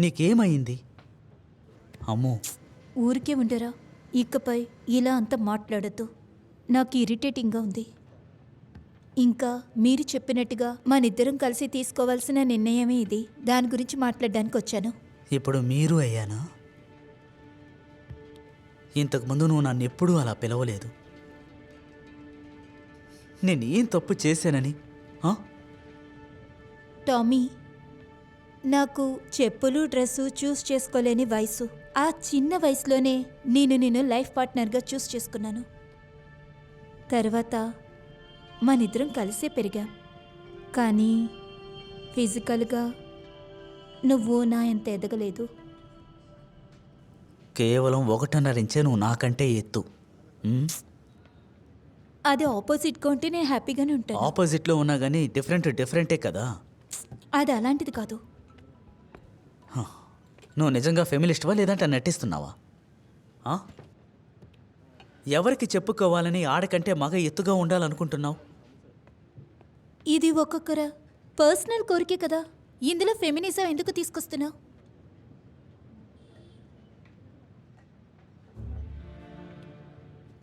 నీకేమైంది? అమ్మో, ఊరికే ఉండరా? ఇకపై ఇలా అంతా మాట్లాడద్దు. నాకు ఇరిటేటింగ్గా ఉంది. ఇంకా మీరు చెప్పినట్టుగా మనిద్దరం కలిసి తీసుకోవాల్సిన నిర్ణయమే ఇది. దాని గురించి మాట్లాడడానికి వచ్చాను. ఇప్పుడు మీరు అయ్యానా? ఇంతకుముందు నువ్వు నన్ను ఎప్పుడూ అలా పిలవలేదు. నేనేం తప్పు చేశానని? ఆ? టామీ, నాకు చెప్పులు డ్రెస్సు చూస్ చేసుకోలేని వయసు. ఆ చిన్న వయసులోనే నిన్ను లైఫ్ పార్ట్నర్గా చూస్ చేసుకున్నాను. తర్వాత మనిద్దరం కలిసే పెరిగాం. కానీ ఫిజికల్గా నువ్వు నా ఎంత ఎదగలేదు. కేవలం 1.5 ఇంచే నువ్వు నాకంటే ఎత్తు. అది ఆపోజిట్గా ఉంటే నేను హ్యాపీగానే ఉంటాను. ఆపోజిట్లో ఉన్నా కానీ డిఫరెంటే కదా. అది అలాంటిది కాదు. నువ్వు నిజంగా ఫెమినిస్ట్వా లేదంటే నటిస్తున్నావా? ఎవరికి చెప్పుకోవాలని ఆడకంటే మగ ఎత్తుగా ఉండాలనుకుంటున్నావు? ఇది ఒక్కొక్కర పర్సనల్ కోరికే కదా. ఇందులో ఫెమినిజం ఎందుకు తీసుకొస్తున్నావు?